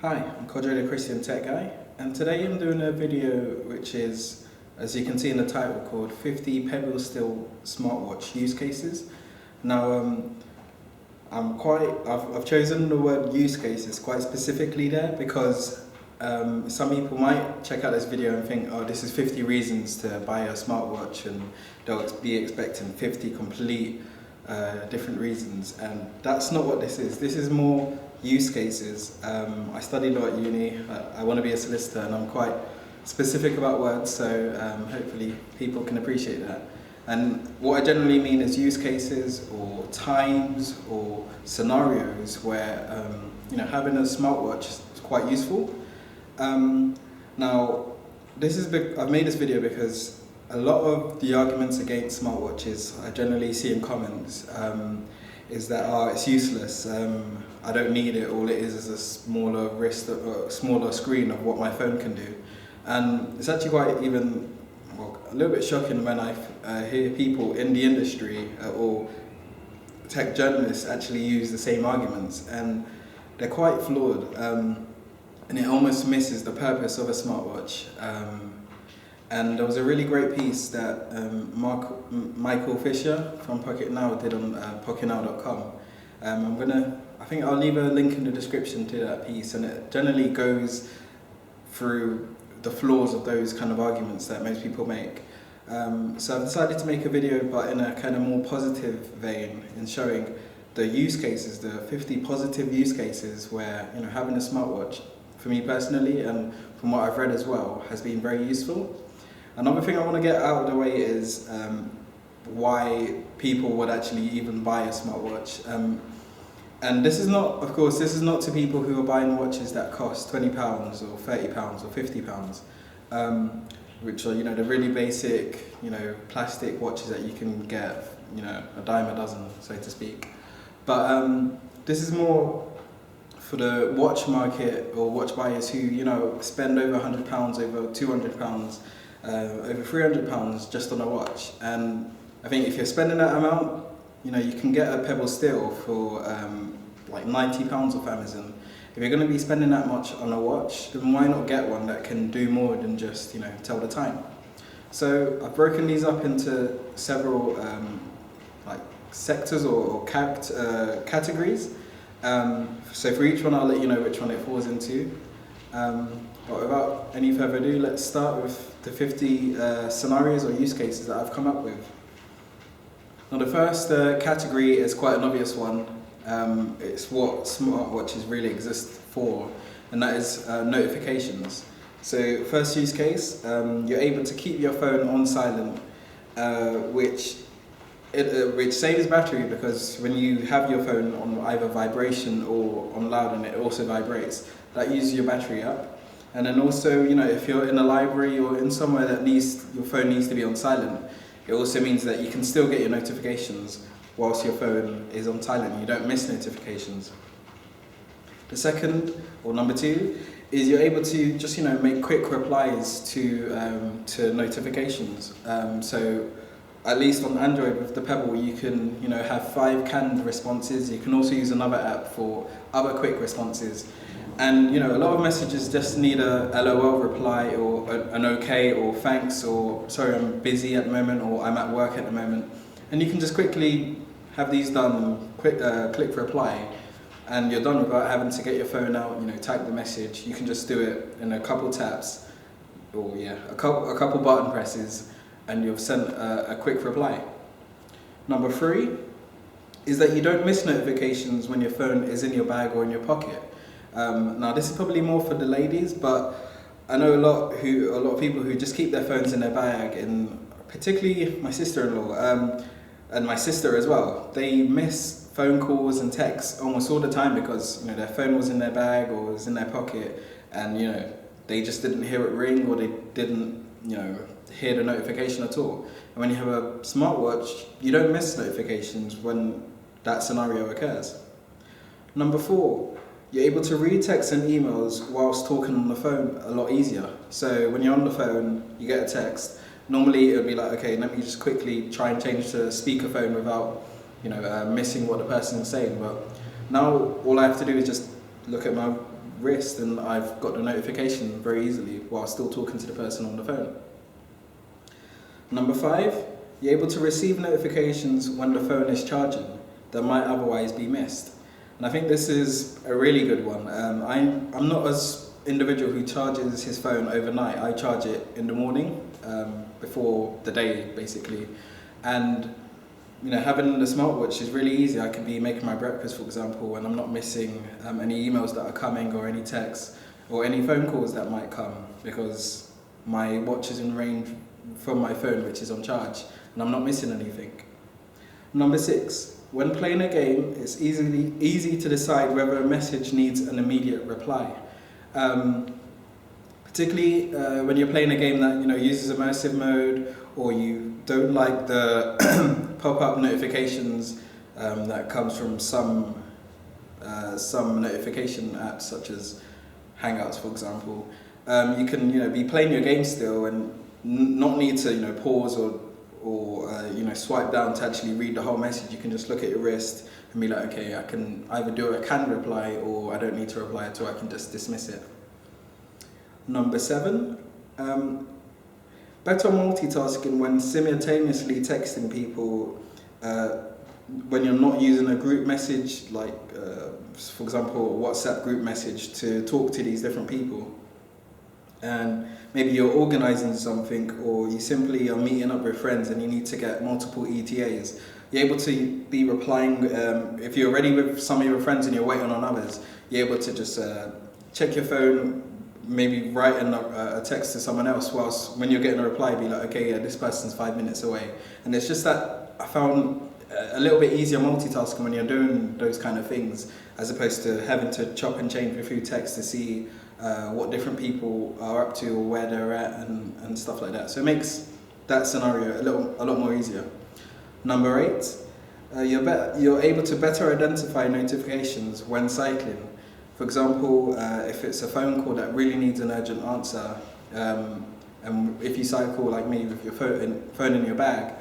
Hi, I'm Kodjo the Christian Tech Guy, and today I'm doing a video which is, as you can see in the title, called 50 Pebble Steel Smartwatch Use Cases. Now, I've chosen the word use cases quite specifically there because some people might check out this video and think, oh, this is 50 reasons to buy a smartwatch, and they'll be expecting 50 complete different reasons, and that's not what this is. This is more use cases. I studied law at uni. I want to be a solicitor, and I'm quite specific about words, so hopefully people can appreciate that. And what I generally mean is use cases or times or scenarios where having a smartwatch is quite useful. Now, I've made this video because a lot of the arguments against smartwatches I generally see in comments is that it's useless. I don't need it. All it is a smaller wrist, a smaller screen of what my phone can do. And it's actually quite a little bit shocking when I hear people in the industry or tech journalists actually use the same arguments, and they're quite flawed. And it almost misses the purpose of a smartwatch. And there was a really great piece that Michael Fisher from Pocket Now did on pocketnow.com. I think I'll leave a link in the description to that piece, and it generally goes through the flaws of those kind of arguments that most people make. So I've decided to make a video, but in a kind of more positive vein, in showing the use cases, the 50 positive use cases where having a smartwatch, for me personally, and from what I've read as well, has been very useful. Another thing I want to get out of the way is why people would actually even buy a smartwatch. And this is not, of course, to people who are buying watches that cost £20 or £30 or £50, which are the really basic plastic watches that you can get a dime a dozen, so to speak. But this is more for the watch market or watch buyers who spend over £100, over £200, over £300 just on a watch. And I think if you're spending that amount, you can get a Pebble Steel for like £90 off Amazon. If you're going to be spending that much on a watch, then why not get one that can do more than just tell the time? So I've broken these up into several like sectors or categories. So for each one, I'll let you know which one it falls into. But without any further ado, let's start with the 50 scenarios or use cases that I've come up with. Now, the first category is quite an obvious one. It's what smartwatches really exist for, and that is notifications. So first use case, you're able to keep your phone on silent, which saves battery, because when you have your phone on either vibration or on loud and it also vibrates, that uses your battery up. And then also, if you're in a library or in somewhere that your phone needs to be on silent, it also means that you can still get your notifications whilst your phone is on silent. You don't miss notifications. The second, or number two, is you're able to just make quick replies to notifications. So at least on Android with the Pebble, you can have 5 canned responses. You can also use another app for other quick responses. And a lot of messages just need a LOL reply, or an okay, or thanks, or sorry, I'm busy at the moment, or I'm at work at the moment. And you can just quickly have these done, click reply, and you're done without having to get your phone out, type the message. You can just do it in a couple taps, or a couple button presses, and you've sent a quick reply. Number 3 is that you don't miss notifications when your phone is in your bag or in your pocket. Now, this is probably more for the ladies, but I know a lot of people who just keep their phones in their bag, and particularly my sister-in-law and my sister as well. They miss phone calls and texts almost all the time because their phone was in their bag or was in their pocket, and they just didn't hear it ring, or they didn't hear the notification at all. And when you have a smartwatch, you don't miss notifications when that scenario occurs. Number 4. You're able to read texts and emails whilst talking on the phone a lot easier. So when you're on the phone, you get a text. Normally it would be like, okay, let me just quickly try and change to speakerphone without, missing what the person is saying. But now all I have to do is just look at my wrist and I've got the notification very easily while still talking to the person on the phone. Number 5, you're able to receive notifications when the phone is charging that might otherwise be missed. And I think this is a really good one. I'm not as individual who charges his phone overnight. I charge it in the morning, before the day basically. And having the smartwatch is really easy. I could be making my breakfast, for example, and I'm not missing any emails that are coming or any texts or any phone calls that might come because my watch is in range from my phone, which is on charge, and I'm not missing anything. Number 6, when playing a game, it's easy to decide whether a message needs an immediate reply. Particularly when you're playing a game that uses immersive mode, or you don't like the pop-up notifications that comes from some notification apps such as Hangouts, for example. You can be playing your game still and not need to pause or swipe down to actually read the whole message. You can just look at your wrist and be like, okay, I can either reply, or I don't need to reply at all, I can just dismiss it. Number 7, better multitasking when simultaneously texting people when you're not using a group message, like for example a WhatsApp group message to talk to these different people. And maybe you're organising something, or you simply are meeting up with friends and you need to get multiple ETAs. You're able to be replying, if you're already with some of your friends and you're waiting on others, you're able to just check your phone, maybe write a text to someone else, whilst when you're getting a reply, be like, okay, yeah, this person's 5 minutes away. And it's just that I found a little bit easier multitasking when you're doing those kind of things, as opposed to having to chop and change with few texts to see what different people are up to or where they're at and stuff like that. So it makes that scenario a lot more easier. Number 8, you're able to better identify notifications when cycling. For example, if it's a phone call that really needs an urgent answer, and if you cycle like me with your phone in your bag,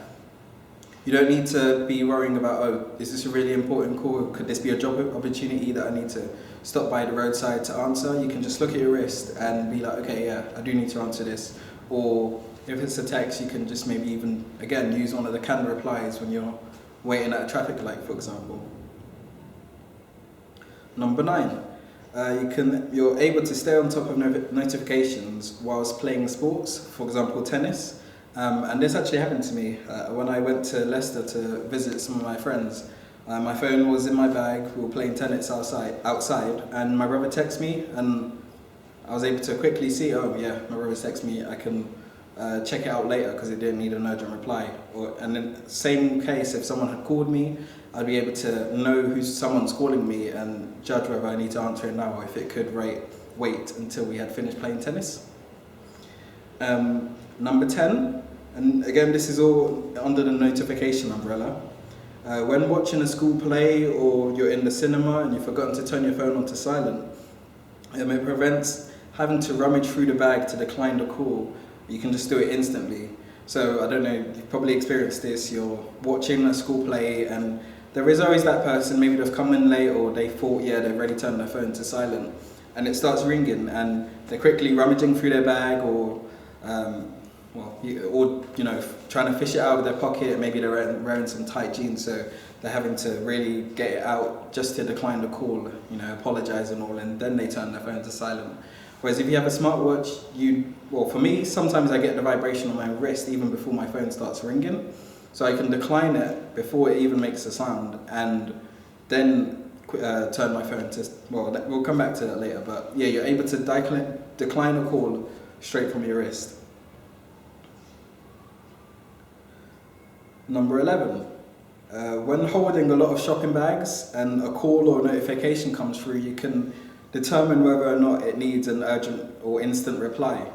you don't need to be worrying about, oh, is this a really important call? Could this be a job opportunity that I need to stop by the roadside to answer? You can just look at your wrist and be like, okay, yeah, I do need to answer this. Or if it's a text, you can just maybe even, again, use one of the canned replies when you're waiting at a traffic light, for example. Number 9. You're able to stay on top of notifications whilst playing sports, for example tennis. And this actually happened to me when I went to Leicester to visit some of my friends. My phone was in my bag, we were playing tennis outside, and my brother texted me, and I was able to quickly see, oh yeah, my brother texted me, I can check it out later because it didn't need an urgent reply. And in same case, if someone had called me, I'd be able to know who someone's calling me and judge whether I need to answer it now or if it could wait until we had finished playing tennis. Number 10, and again this is all under the notification umbrella. When watching a school play or you're in the cinema and you've forgotten to turn your phone onto silent, it prevents having to rummage through the bag to decline the call. You can just do it instantly. So I don't know, you've probably experienced this, you're watching a school play and there is always that person, maybe they've come in late or they thought, yeah, they've already turned their phone to silent, and it starts ringing and they're quickly rummaging through their bag or trying to fish it out of their pocket. Maybe they're wearing some tight jeans, so they're having to really get it out just to decline the call, apologize and all, and then they turn their phone to silent. Whereas if you have a smartwatch, for me, sometimes I get the vibration on my wrist even before my phone starts ringing. So I can decline it before it even makes a sound, and then turn my phone to, we'll come back to that later, but yeah, you're able to decline a call straight from your wrist. Number 11, when holding a lot of shopping bags and a call or notification comes through, you can determine whether or not it needs an urgent or instant reply.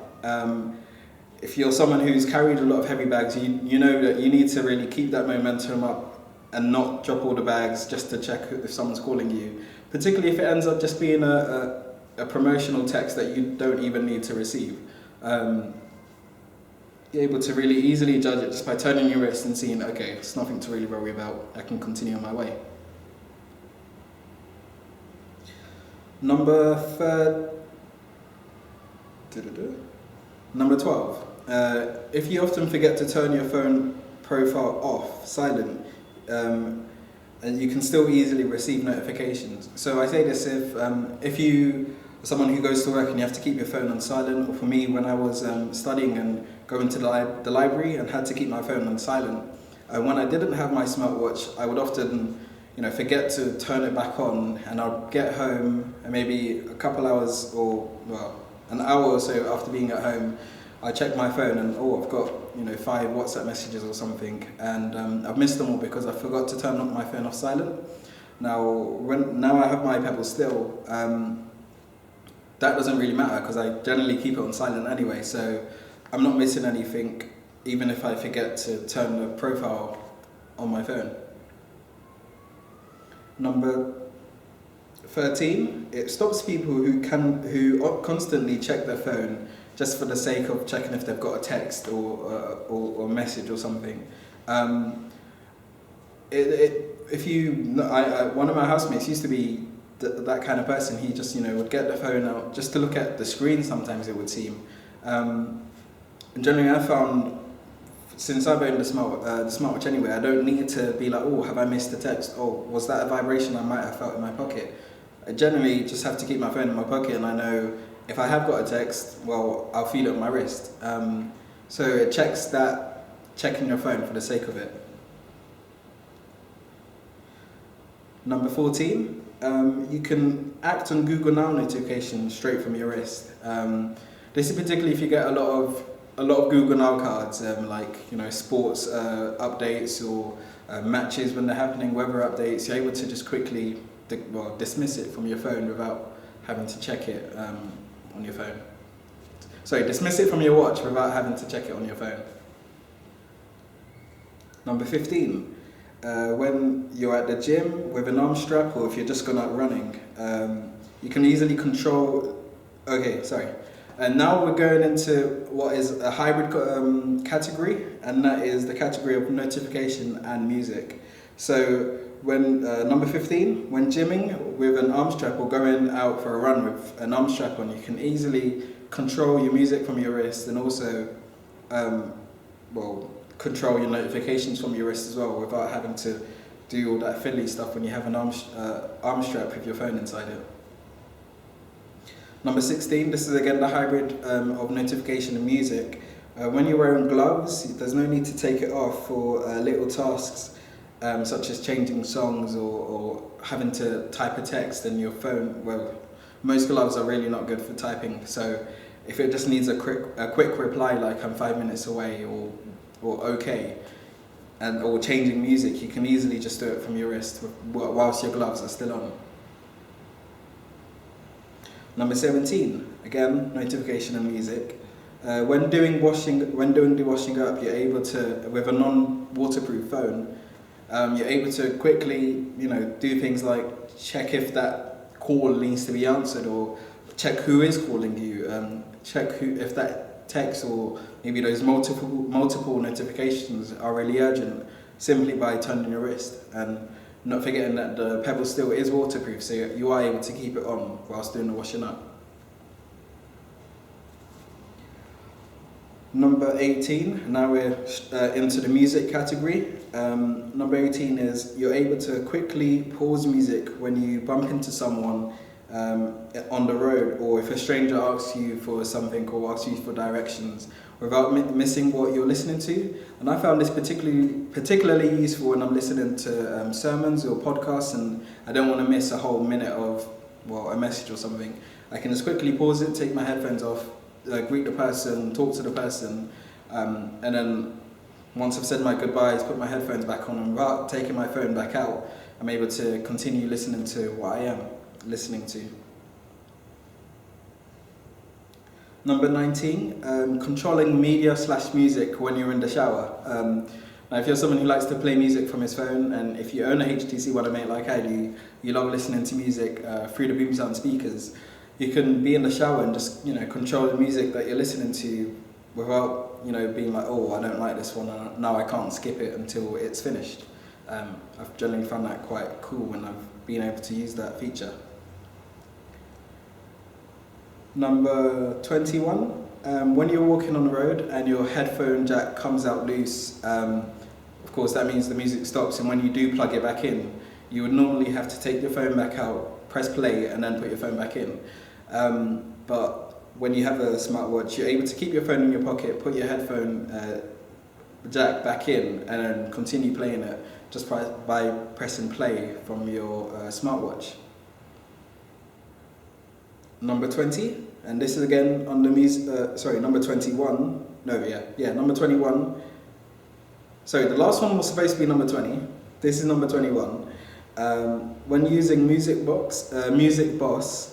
If you're someone who's carried a lot of heavy bags, you know that you need to really keep that momentum up and not drop all the bags just to check if someone's calling you. Particularly if it ends up just being a promotional text that you don't even need to receive. You're able to really easily judge it just by turning your wrist and seeing, okay, it's nothing to really worry about, I can continue on my way. Number Number 12. If you often forget to turn your phone profile off, silent, and you can still easily receive notifications. So I say this if you are someone who goes to work and you have to keep your phone on silent, or for me when I was studying and going to the library and had to keep my phone on silent, when I didn't have my smartwatch, I would often forget to turn it back on, and I'd get home and maybe a couple hours or, well, an hour or so after being at home, I check my phone and I've got 5 WhatsApp messages or something, and I've missed them all because I forgot to turn my phone off silent. Now I have my Pebble Steel, that doesn't really matter because I generally keep it on silent anyway, so I'm not missing anything even if I forget to turn the profile on my phone. Number 13, it stops people who constantly check their phone just for the sake of checking if they've got a text or a message or something. One of my housemates used to be that kind of person. He just would get the phone out just to look at the screen. Sometimes it would seem. And generally, I found since I've owned the smartwatch anyway, I don't need to be like, have I missed a text? Was that a vibration I might have felt in my pocket? I generally just have to keep my phone in my pocket, and I know if I have got a text, well, I'll feel it on my wrist. So it checking your phone for the sake of it. Number 14, you can act on Google Now notifications straight from your wrist. This is particularly if you get a lot of Google Now cards, like sports updates or matches when they're happening, weather updates. You're able to just quickly dismiss it from your phone without having to check it on your phone. Sorry, dismiss it from your watch without having to check it on your phone. Number 15, when you're at the gym with an arm strap, or if you're just gone out running, you can easily control. And now we're going into what is a hybrid category, and that is the category of notification and music. So when number 15, when gymming with an arm strap or going out for a run with an arm strap on, you can easily control your music from your wrist, and also control your notifications from your wrist as well, without having to do all that fiddly stuff when you have an arm strap with your phone inside it. Number 16, this is again the hybrid of notification and music. When you're wearing gloves, there's no need to take it off for little tasks such as changing songs or having to type a text in your phone. Well, most gloves are really not good for typing, so if it just needs a quick reply like I'm 5 minutes away or okay, or changing music, you can easily just do it from your wrist whilst your gloves are still on. Number 17, again, notification and music. When doing the washing up, you're able to, with a non-waterproof phone, you're able to quickly, do things like check if that call needs to be answered, or check who is calling you, check if that text or maybe those multiple notifications are really urgent, simply by turning your wrist. And not forgetting that the Pebble Steel is waterproof, so you are able to keep it on whilst doing the washing up. Number 18, now we're into the music category. Number 18 is you're able to quickly pause music when you bump into someone on the road, or if a stranger asks you for something or asks you for directions, without missing what you're listening to. And I found this particularly useful when I'm listening to sermons or podcasts and I don't want to miss a whole minute of a message or something. I can just quickly pause it, take my headphones off, greet the person, talk to the person, and then once I've said my goodbyes, put my headphones back on, and without taking my phone back out, I'm able to continue listening to what I am listening to. Number 19, controlling media/music when you're in the shower. Now, if you're someone who likes to play music from his phone, and if you own a HTC One mate like I do, you love listening to music through the boom sound speakers, you can be in the shower and just control the music that you're listening to without being like, I don't like this one, now I can't skip it until it's finished. I've generally found that quite cool when I've been able to use that feature. Number 21, when you're walking on the road and your headphone jack comes out loose, of course that means the music stops, and when you do plug it back in, you would normally have to take your phone back out, press play, and then put your phone back in. But when you have a smartwatch, you're able to keep your phone in your pocket, put your headphone jack back in, and then continue playing it just by pressing play from your smartwatch. Number 20, and this is again on the number 21. Number 21. Sorry, the last one was supposed to be number 20. This is number 21. When using Music Boss,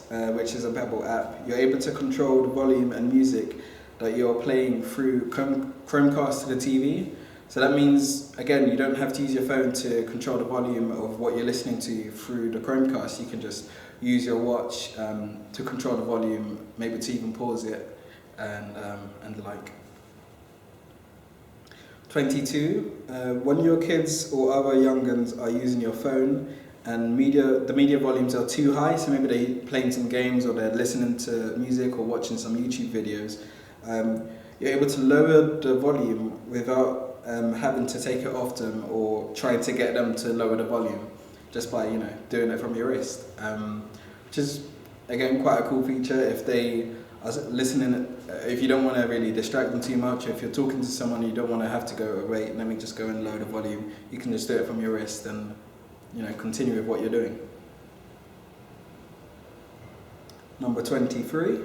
which is a Pebble app, you're able to control the volume and music that you're playing through Chromecast to the TV. So that means, again, you don't have to use your phone to control the volume of what you're listening to through the Chromecast. You can just use your watch to control the volume, maybe to even pause it, and the like. 22. When your kids or other young ones are using your phone and the media volumes are too high, so maybe they're playing some games or they're listening to music or watching some YouTube videos, you're able to lower the volume without having to take it off them or trying to get them to lower the volume, just by doing it from your wrist, which is again quite a cool feature. If they are listening, if you don't want to really distract them too much, if you're talking to someone you don't want to have to go, wait, let me just go and lower the volume, you can just do it from your wrist and continue with what you're doing. Number 23,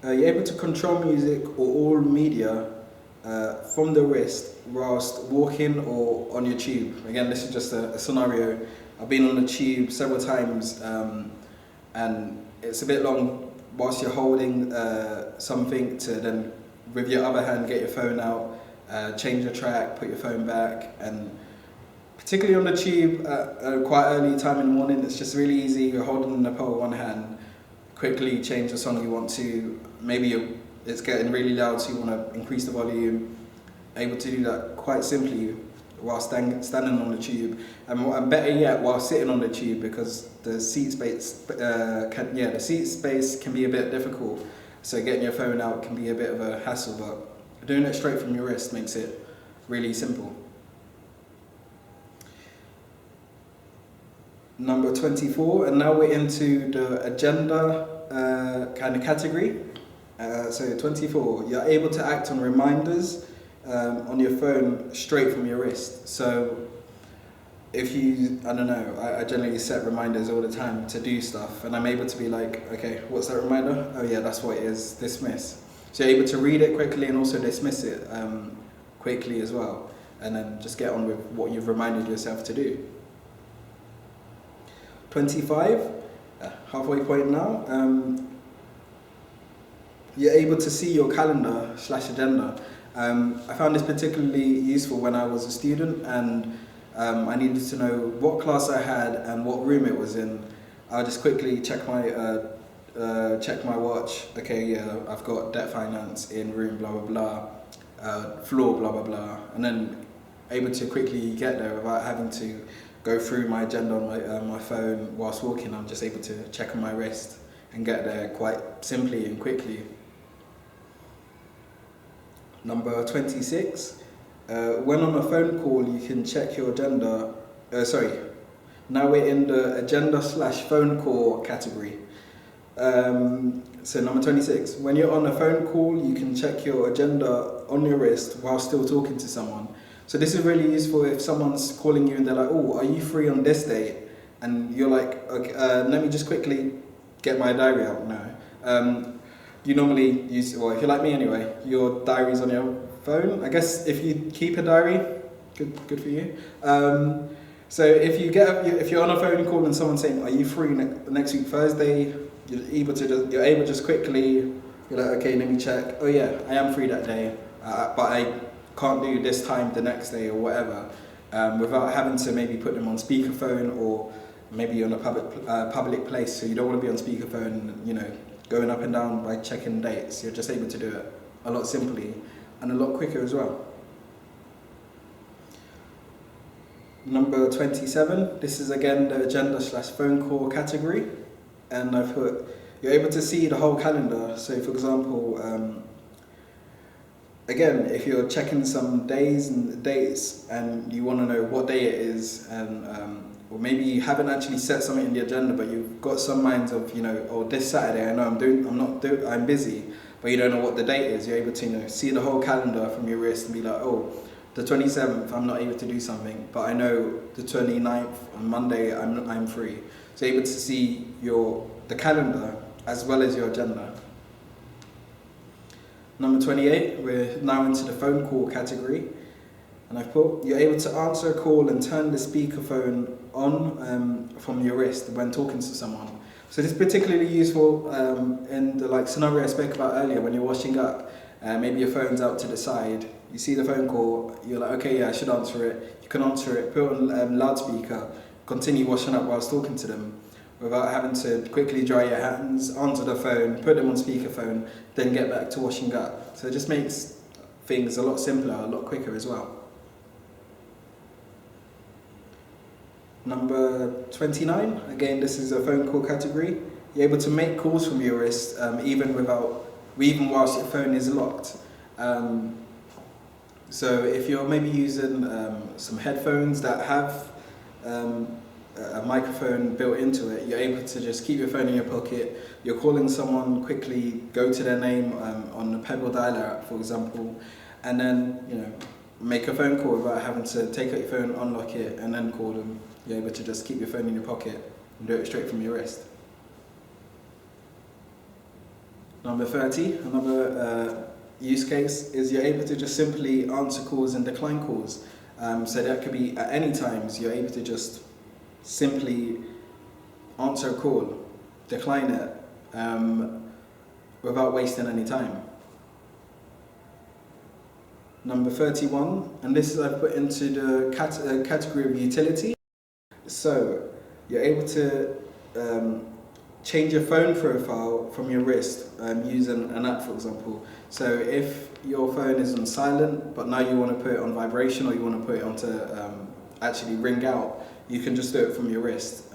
you're able to control music or all media from the wrist whilst walking or on your tube. Again, this is just a scenario. I've been on the tube several times, and it's a bit long whilst you're holding something to then with your other hand get your phone out, change the track, put your phone back, and particularly on the tube at quite early time in the morning, it's just really easy. You're holding the pole with one hand, quickly change the song you want to, maybe it's getting really loud so you want to increase the volume, able to do that quite simply while standing on the tube, and better yet while sitting on the tube, because the seat space can be a bit difficult, so getting your phone out can be a bit of a hassle, but doing it straight from your wrist makes it really simple. Number 24, and now we're into the agenda kind of category. So 24, you're able to act on reminders on your phone straight from your wrist. So if you, I generally set reminders all the time to do stuff, and I'm able to be like, okay, what's that reminder? Oh yeah, that's what it is, dismiss. So you're able to read it quickly and also dismiss it quickly as well, and then just get on with what you've reminded yourself to do. 25, halfway point now, you're able to see your calendar/agenda. I found this particularly useful when I was a student and I needed to know what class I had and what room it was in. I'll just quickly check my watch. Okay, yeah, I've got debt finance in room blah blah blah, floor blah blah blah, and then able to quickly get there without having to go through my agenda on my phone whilst walking. I'm just able to check on my wrist and get there quite simply and quickly. Number 26, when on a phone call you can check your agenda, now we're in the agenda/phone call category. So number 26, when you're on a phone call you can check your agenda on your wrist while still talking to someone. So this is really useful if someone's calling you and they're like, oh, are you free on this date? And you're like, okay, let me just quickly get my diary out now. You normally use, well, if you're like me anyway, your diary's on your phone. I guess if you keep a diary, good for you. So if you're on a phone call and someone's saying, are you free next week Thursday? You're able to just quickly, you're like, okay, let me check. Oh yeah, I am free that day, but I can't do this time the next day or whatever, without having to maybe put them on speakerphone, or maybe you're in a public place, so you don't want to be on speakerphone, going up and down by checking dates. You're just able to do it a lot simply and a lot quicker as well. Number 27, this is again the agenda/phone call category, and I've put you're able to see the whole calendar. So for example, again, if you're checking some days and dates and you want to know what day it is, and or maybe you haven't actually set something in the agenda, but you've got some minds of, oh, this Saturday, I know I'm busy, but you don't know what the date is. You're able to, see the whole calendar from your wrist and be like, oh, the 27th, I'm not able to do something, but I know the 29th on Monday, I'm free. So you're able to see the calendar as well as your agenda. Number 28, we're now into the phone call category. And I've put, you're able to answer a call and turn the speakerphone on from your wrist when talking to someone. So this is particularly useful in the scenario I spoke about earlier when you're washing up. Maybe your phone's out to the side, you see the phone call, you're like, okay, yeah, I should answer it. You can answer it, put it on loudspeaker, continue washing up whilst talking to them without having to quickly dry your hands, answer the phone, put them on speakerphone, then get back to washing up. So it just makes things a lot simpler, a lot quicker as well. Number 29, again, this is a phone call category. You're able to make calls from your wrist even whilst your phone is locked. So if you're maybe using some headphones that have a microphone built into it, you're able to just keep your phone in your pocket. You're calling someone, quickly go to their name on the Pebble dialer app, for example, and then make a phone call without having to take out your phone, unlock it, and then call them. You're able to just keep your phone in your pocket and do it straight from your wrist. Number 30, another use case is you're able to just simply answer calls and decline calls. So that could be at any times. You're able to just simply answer a call, decline it without wasting any time. Number 31, and this is I've put into the category of utility. So you're able to change your phone profile from your wrist using an app, for example. So if your phone is on silent, but now you want to put it on vibration, or you want to put it onto actually ring out, you can just do it from your wrist.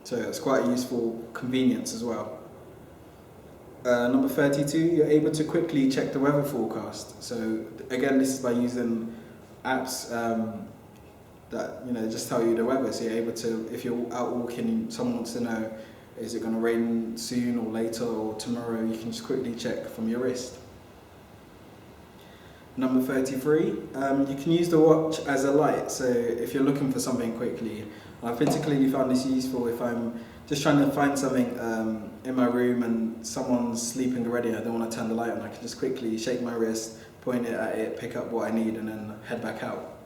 So it's quite a useful convenience as well. Number 32, you're able to quickly check the weather forecast. So again, this is by using apps that just tell you the weather. So you're able to, if you're out walking, someone wants to know, is it going to rain soon or later or tomorrow, you can just quickly check from your wrist. Number 33, you can use the watch as a light. So if you're looking for something quickly, I've particularly found this useful if I'm just trying to find something in my room and someone's sleeping already, I don't want to turn the light on, I can just quickly shake my wrist, point it at it, pick up what I need, and then head back out.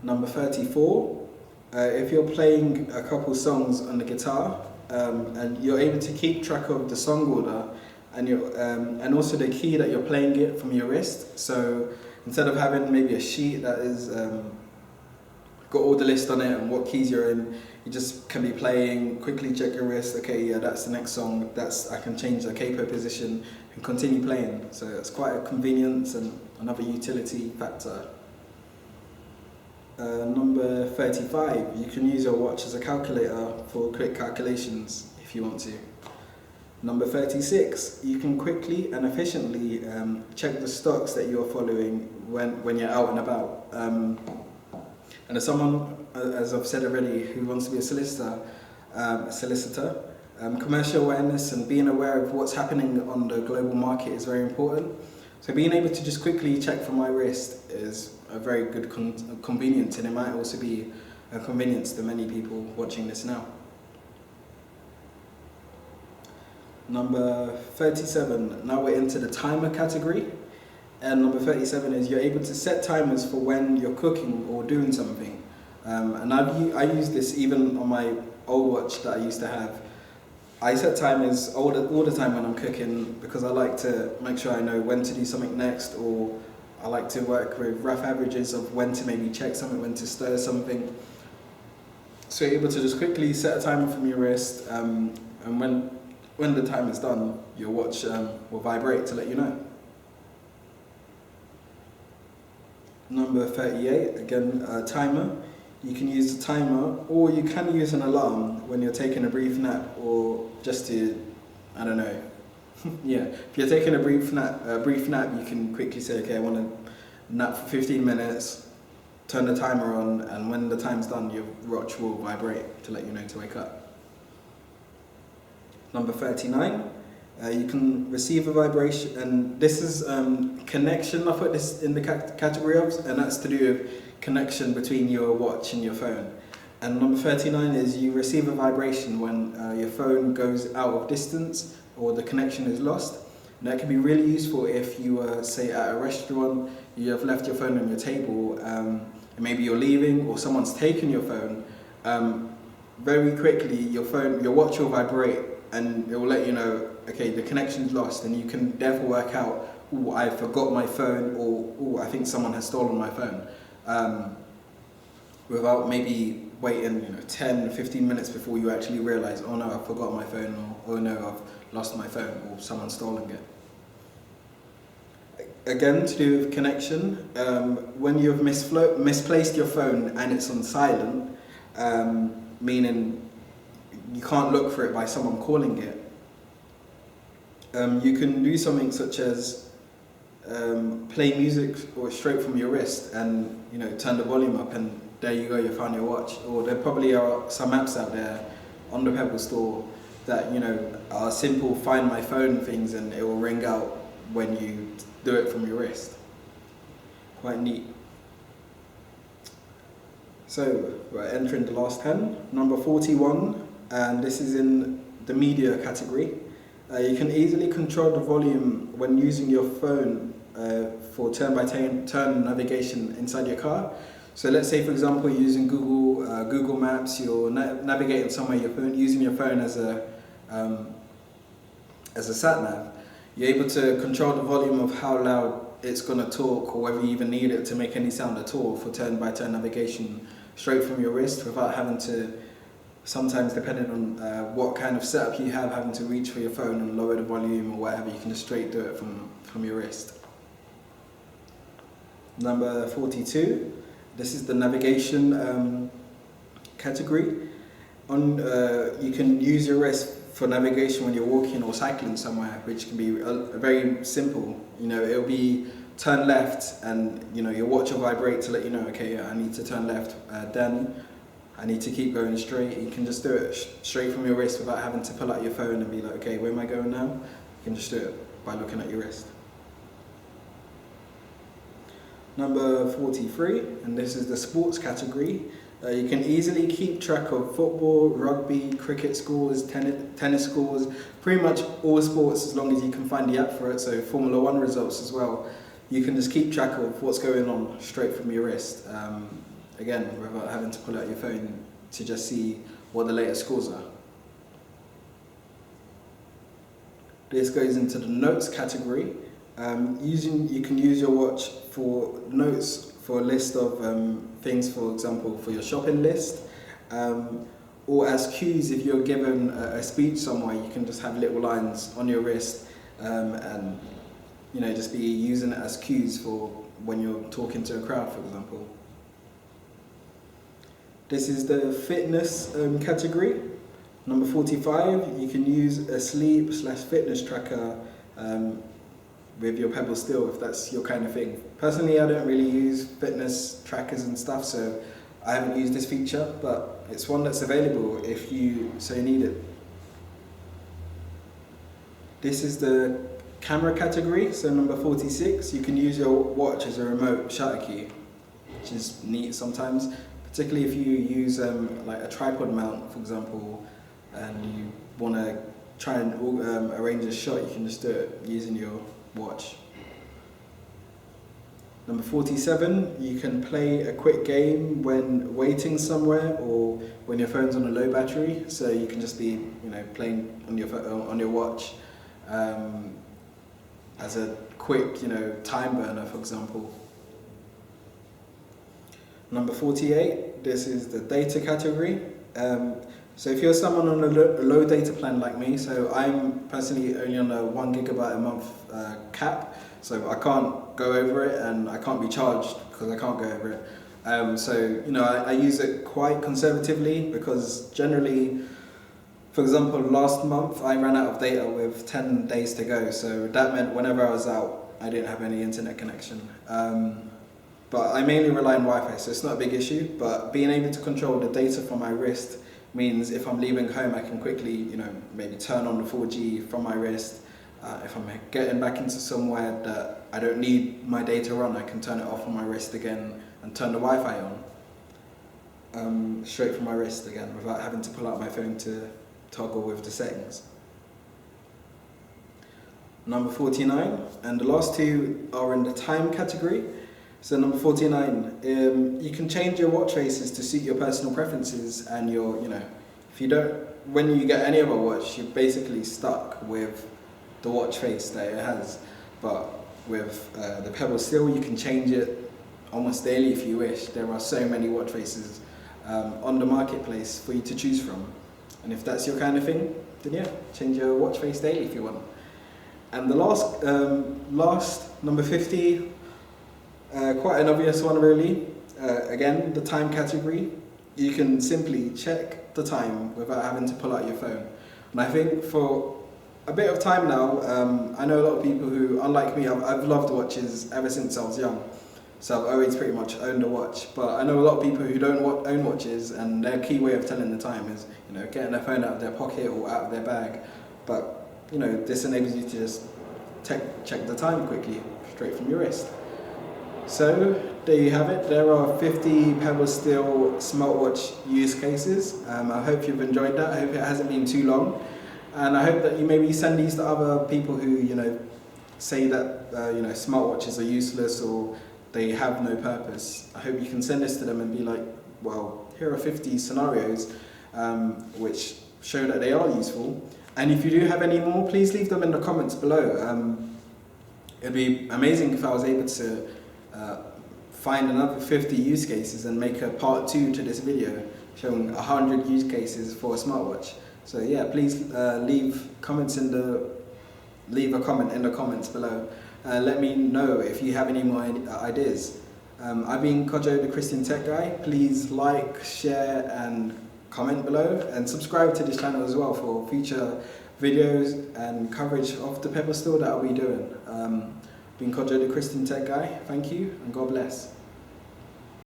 Number 34, if you're playing a couple songs on the guitar and you're able to keep track of the song order and also the key that you're playing it from your wrist. So instead of having maybe a sheet that is got all the list on it and what keys you're in, you just can be playing, quickly check your wrist, okay, yeah, that's the next song, I can change the capo position and continue playing. So it's quite a convenience and another utility factor. Number 35, you can use your watch as a calculator for quick calculations if you want to. Number 36, you can quickly and efficiently check the stocks that you're following when you're out and about. And as someone, as I've said already, who wants to be a solicitor, commercial awareness and being aware of what's happening on the global market is very important. So being able to just quickly check from my wrist is a very good convenience, and it might also be a convenience to many people watching this now. Number 37, now we're into the timer category. And number 37 is you're able to set timers for when you're cooking or doing something. And I use this even on my old watch that I used to have. I set timers all the time when I'm cooking because I like to make sure I know when to do something next, or I like to work with rough averages of when to maybe check something, when to stir something. So you're able to just quickly set a timer from your wrist, and when the time is done, your watch will vibrate to let you know. Number 38, again, timer. You can use the timer, or you can use an alarm when you're taking a brief nap, or just to, I don't know. Yeah, if you're taking a brief nap, you can quickly say, okay, I want to nap for 15 minutes, turn the timer on, and when the time's done, your watch will vibrate to let you know to wake up. Number 39, you can receive a vibration, and this is connection. I put this in the category of, and that's to do with connection between your watch and your phone. And number 39 is you receive a vibration when your phone goes out of distance or the connection is lost. And that can be really useful if you are, say, at a restaurant, you have left your phone on your table, and maybe you're leaving or someone's taken your phone. Very quickly, your watch will vibrate, and it will let you know, okay, the connection's lost, and you can therefore work out, oh, I forgot my phone, or oh, I think someone has stolen my phone, without maybe waiting 10, 15 minutes before you actually realize, oh no, I forgot my phone, or oh no, I've lost my phone, or someone's stolen it. Again, to do with connection, when you've misplaced your phone and it's on silent, meaning you can't look for it by someone calling it, you can do something such as play music or straight from your wrist, and turn the volume up, and there you go, you found your watch. Or there probably are some apps out there on the Pebble store that are simple find my phone things, and it will ring out when you do it from your wrist. Quite neat. So we're entering the last 10. Number 41, and this is in the media category. You can easily control the volume when using your phone for turn-by-turn navigation inside your car. So let's say, for example, you're using Google Maps, you're navigating somewhere, you're using your phone as a sat-nav. You're able to control the volume of how loud it's going to talk, or whether you even need it to make any sound at all for turn-by-turn navigation straight from your wrist, without having to, sometimes depending on what kind of setup you have, having to reach for your phone and lower the volume or whatever. You can just straight do it from your wrist. Number 42, this is the navigation category. You can use your wrist for navigation when you're walking or cycling somewhere, which can be very simple. It'll be turn left, and your watch will vibrate to let you know, okay, I need to turn left, then I need to keep going straight. You can just do it straight from your wrist without having to pull out your phone and be like, okay, where am I going now? You can just do it by looking at your wrist. Number 43, and this is the sports category. You can easily keep track of football, rugby, cricket scores, tennis scores, pretty much all sports, as long as you can find the app for it. So Formula 1 results as well. You can just keep track of what's going on straight from your wrist. Again, without having to pull out your phone to just see what the latest scores are. This goes into the notes category. You can use your watch for notes, for a list of things, for example, for your shopping list, or as cues. If you're given a speech somewhere, you can just have little lines on your wrist, and just be using it as cues for when you're talking to a crowd, for example. This is the fitness category. Number 45, you can use a sleep/fitness tracker with your Pebble Steel, if that's your kind of thing. Personally, I don't really use fitness trackers and stuff, so I haven't used this feature, but it's one that's available if you need it. This is the camera category, so number 46, you can use your watch as a remote shutter key, which is neat sometimes, particularly if you use like a tripod mount, for example, and you want to try and arrange a shot. You can just do it using your watch. Number 47, you can play a quick game when waiting somewhere, or when your phone's on a low battery. So you can just be, playing on your watch as a quick, time burner, for example. Number 48, this is the data category. So if you're someone on a low data plan like me, so I'm personally only on a 1 gigabyte a month cap, so I can't go over it, and I can't be charged because I can't go over it. So, I use it quite conservatively because generally, for example, last month I ran out of data with 10 days to go. So that meant whenever I was out, I didn't have any internet connection. But I mainly rely on Wi-Fi, so it's not a big issue. But being able to control the data from my wrist means if I'm leaving home, I can quickly, maybe turn on the 4G from my wrist. If I'm getting back into somewhere that I don't need my data on, I can turn it off on my wrist again and turn the Wi-Fi on straight from my wrist again without having to pull out my phone to toggle with the settings. Number 49, and the last two are in the time category. So number 49, you can change your watch faces to suit your personal preferences, and when you get any other watch, you're basically stuck with the watch face that it has. But with the Pebble Steel, you can change it almost daily if you wish. There are so many watch faces on the marketplace for you to choose from. And if that's your kind of thing, then yeah, change your watch face daily if you want. And the last number 50, quite an obvious one really. Again, the time category. You can simply check the time without having to pull out your phone. And I think for a bit of time now, I know a lot of people who, unlike me, I've loved watches ever since I was young. So I've always pretty much owned a watch. But I know a lot of people who don't own watches, and their key way of telling the time is, getting their phone out of their pocket or out of their bag. But this enables you to just check the time quickly, straight from your wrist. So there you have it. There are 50 Pebble Steel smartwatch use cases. I hope you've enjoyed that. I hope it hasn't been too long. And I hope that you maybe send these to other people who, say that, smartwatches are useless or they have no purpose. I hope you can send this to them and be like, well, here are 50 scenarios which show that they are useful. And if you do have any more, please leave them in the comments below. It'd be amazing if I was able to find another 50 use cases and make a part 2 to this video showing 100 use cases for a smartwatch. So yeah, please leave a comment in the comments below. Let me know if you have any more ideas. I've been Kojo, the Christian Tech Guy. Please like, share and comment below, and subscribe to this channel as well for future videos and coverage of the Pebble Steel that I'll be doing. Been Kojo, the Christian Tech Guy. Thank you and God bless.